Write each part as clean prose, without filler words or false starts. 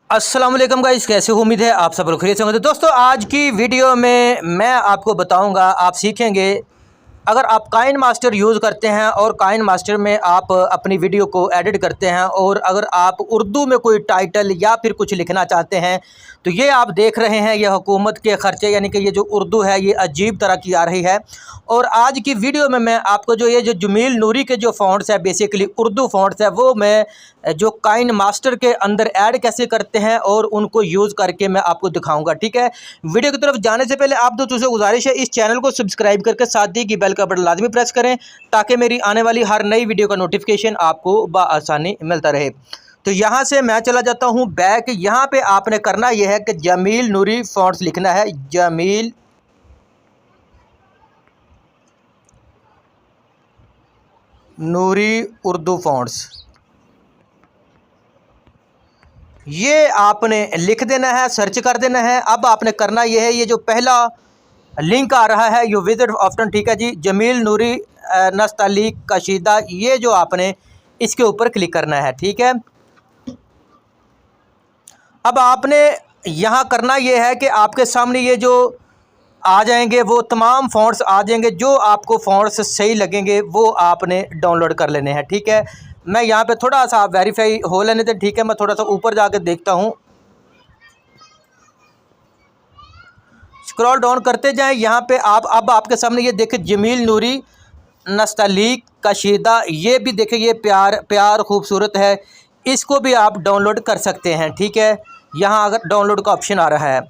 अस्सलाम वालेकुम गाइस, कैसे हो? उम्मीद है आप सब लोग खैरियत से होंगे। तो दोस्तों, आज की वीडियो में मैं आपको बताऊंगा, आप सीखेंगे अगर आप काइन मास्टर यूज़ करते हैं और काइन मास्टर में आप अपनी वीडियो को एडिट करते हैं और अगर आप उर्दू में कोई टाइटल या फिर कुछ लिखना चाहते हैं तो ये आप देख रहे हैं, ये हुकूमत के ख़र्चे यानी कि ये जो उर्दू है ये अजीब तरह की आ रही है। और आज की वीडियो में मैं आपको जो ये जो जमील नूरी के जो फ़ॉन्ट्स है, बेसिकली उर्दू फ़ॉन्ट्स है, वो मैं जो काइन मास्टर के अंदर ऐड कैसे करते हैं और उनको यूज़ करके मैं आपको दिखाऊंगा। ठीक है, वीडियो की तरफ जाने से पहले आप दोस्तों से गुजारिश है, इस चैनल को सब्सक्राइब करके साथ ही की बेल का बटन लाजमी प्रेस करें ताकि मेरी आने वाली हर नई वीडियो का नोटिफिकेशन आपको बआसानी मिलता रहे। तो यहाँ से मैं चला जाता हूँ बैक। यहाँ पे आपने करना यह है कि जमील नूरी फ़ॉन्ट्स लिखना है, जमील नूरी उर्दू फ़ॉन्ट्स, ये आपने लिख देना है, सर्च कर देना है। अब आपने करना यह है, ये जो पहला लिंक आ रहा है यू विजिट ऑप्शन, ठीक है जी, जमील नूरी नस्तालीक कशीदा, ये जो आपने इसके ऊपर क्लिक करना है। ठीक है, अब आपने यहाँ करना ये है कि आपके सामने ये जो आ जाएंगे वो तमाम फ़ॉन्ट्स आ जाएंगे, जो आपको फ़ॉन्ट्स सही लगेंगे वो आपने डाउनलोड कर लेने हैं। ठीक है, मैं यहाँ पे थोड़ा सा आप वेरीफाई हो लेने दें। ठीक है, मैं थोड़ा सा ऊपर जाके देखता हूँ, स्क्रॉल डाउन करते जाएं। यहाँ पे आप अब आपके सामने ये देखें जमील नूरी नस्तालीक कशीदा, ये भी देखें, ये प्यार प्यार खूबसूरत है, इसको भी आप डाउनलोड कर सकते हैं। ठीक है, यहाँ अगर डाउनलोड का ऑप्शन आ रहा है,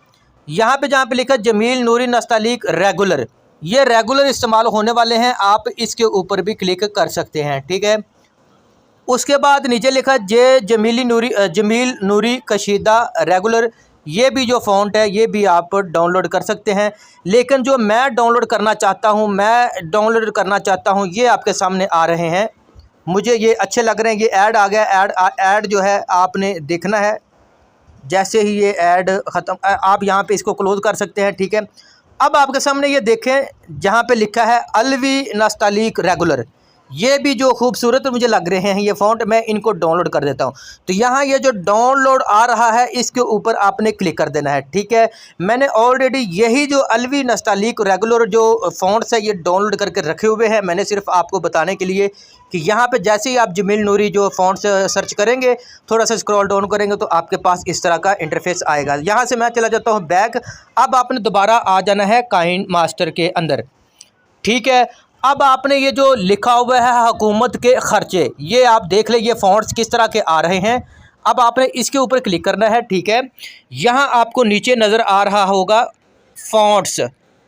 यहाँ पे जहाँ पे लिखा जमील नूरी नस्तालीक रेगुलर, ये रेगुलर इस्तेमाल होने वाले हैं, आप इसके ऊपर भी क्लिक कर सकते हैं। ठीक है, उसके बाद नीचे लिखा जमील नूरी कशीदा रेगुलर, ये भी जो फ़ॉन्ट है ये भी आप डाउनलोड कर सकते हैं। लेकिन जो मैं डाउनलोड करना चाहता हूँ ये आपके सामने आ रहे हैं, मुझे ये अच्छे लग रहे हैं। ये ऐड आ गया, ऐड जो है आपने देखना है। जैसे ही ये ऐड ख़त्म, आप यहाँ पे इसको क्लोज़ कर सकते हैं। ठीक है, अब आपके सामने ये देखें जहाँ पे लिखा है अलवी नस्तालीक रेगुलर, ये भी जो खूबसूरत मुझे लग रहे हैं ये फ़ॉन्ट, मैं इनको डाउनलोड कर देता हूँ। तो यहाँ ये जो डाउनलोड आ रहा है इसके ऊपर आपने क्लिक कर देना है। ठीक है, मैंने ऑलरेडी यही जो अलवी नस्तालीक रेगुलर जो फ़ॉन्ट्स है ये डाउनलोड करके रखे हुए हैं। मैंने सिर्फ आपको बताने के लिए कि यहाँ पे जैसे ही आप जमील नूरी जो फ़ॉन्ट्स सर्च करेंगे, थोड़ा सा स्क्रॉल डाउन करेंगे तो आपके पास इस तरह का इंटरफेस आएगा। यहाँ से मैं चला जाता हूँ बैक। अब आपने दोबारा आ जाना है काइन मास्टर के अंदर। ठीक है, अब आपने ये जो लिखा हुआ है हुकूमत के ख़र्चे, ये आप देख लें, ये फ़ॉन्ट्स किस तरह के आ रहे हैं। अब आपने इसके ऊपर क्लिक करना है। ठीक है, यहाँ आपको नीचे नज़र आ रहा होगा फ़ॉन्ट्स,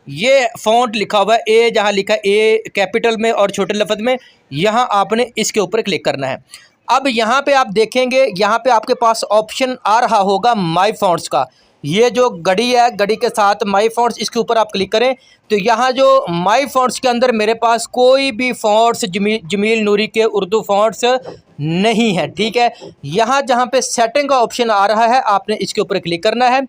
ये फ़ॉन्ट लिखा हुआ है ए, जहाँ लिखा है ए कैपिटल में और छोटे लफ्ज़ में, यहाँ आपने इसके ऊपर क्लिक करना है। अब यहाँ पे आप देखेंगे, यहाँ पे आपके पास ऑप्शन आ रहा होगा माई फ़ॉन्ट्स का, ये जो घड़ी है, घड़ी के साथ माई फ़ॉन्ट्स, इसके ऊपर आप क्लिक करें तो यहाँ जो माई फ़ॉन्ट्स के अंदर मेरे पास कोई भी फ़ॉन्ट्स जमील नूरी के उर्दू फ़ॉन्ट्स नहीं है। ठीक है, यहाँ जहाँ पे सेटिंग का ऑप्शन आ रहा है आपने इसके ऊपर क्लिक करना है।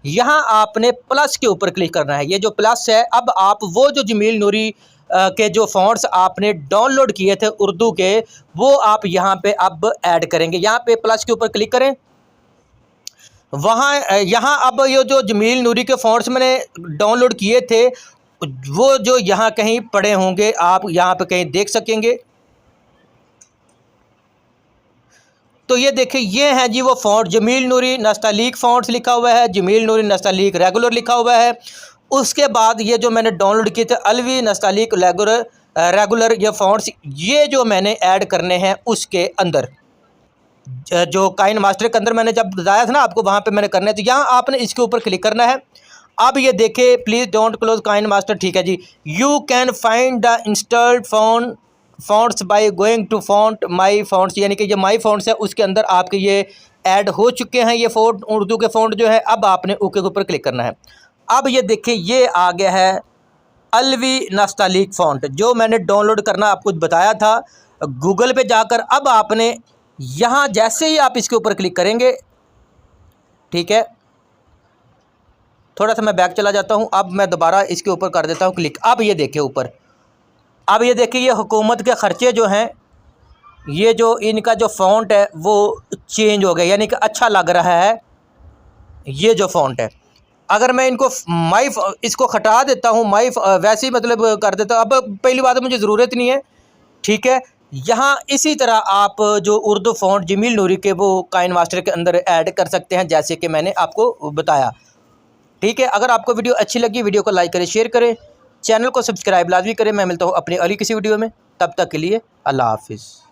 यहाँ आपने प्लस के ऊपर क्लिक करना है, ये जो प्लस है, अब आप वो जो जमील नूरी के जो फ़ॉन्ट्स आपने डाउनलोड किए थे उर्दू के, वो आप यहाँ पे अब ऐड करेंगे। यहाँ पे प्लस के ऊपर क्लिक करें, यहाँ अब ये जो जमील नूरी के फ़ॉन्ट्स मैंने डाउनलोड किए थे वो जो यहाँ कहीं पड़े होंगे, आप यहाँ पे कहीं देख सकेंगे। तो ये देखिए, ये हैं जी वो फ़ॉन्ट, जमील नूरी नस्तालीक फ़ॉन्ट्स लिखा हुआ है, जमील नूरी नस्तालीक रेगुलर लिखा हुआ है। उसके बाद ये जो मैंने डाउनलोड किए थे अलवी नस्तालीक रेगुलर ये फ़ॉन्ट्स, ये जो मैंने ऐड करने हैं उसके अंदर, जो काइन मास्टर के अंदर मैंने जब बताया था ना आपको, वहाँ पे मैंने करना है। तो यहाँ आपने इसके ऊपर क्लिक करना है। अब ये देखें, please don't close KineMaster. ठीक है जी, you can find the installed fonts by going to font my fonts, यानी कि ये माई फ़ॉन्ट्स है उसके अंदर आपके ये ऐड हो चुके हैं ये फ़ॉन्ट, उर्दू के फ़ॉन्ट जो है। अब आपने ओके के ऊपर क्लिक करना है। अब ये देखें, ये आ गया है अलवी नस्तालीक फ़ॉन्ट, जो मैंने डाउनलोड करना आपको बताया था गूगल पे जाकर। अब आपने यहाँ जैसे ही आप इसके ऊपर क्लिक करेंगे, ठीक है, थोड़ा सा मैं बैक चला जाता हूँ, अब मैं दोबारा इसके ऊपर कर देता हूँ क्लिक। अब ये देखिए ऊपर, अब ये देखिए, ये हुकूमत के ख़र्चे जो हैं, ये जो इनका जो फ़ॉन्ट है वो चेंज हो गया, यानी कि अच्छा लग रहा है। ये जो फ़ॉन्ट है, अगर मैं इनको इसको हटा देता हूँ, वैसे ही मतलब कर देता हूँ। अब पहली बात मुझे ज़रूरत नहीं है, ठीक है। यहाँ इसी तरह आप जो उर्दू फ़ॉन्ट जमील नूरी के वो काइन मास्टर के अंदर ऐड कर सकते हैं, जैसे कि मैंने आपको बताया, ठीक है। अगर आपको वीडियो अच्छी लगी, वीडियो को लाइक करें, शेयर करें, चैनल को सब्सक्राइब लाजमी करें। मैं मिलता हूँ अपनी अगली किसी वीडियो में, तब तक के लिए अल्लाह हाफिज़।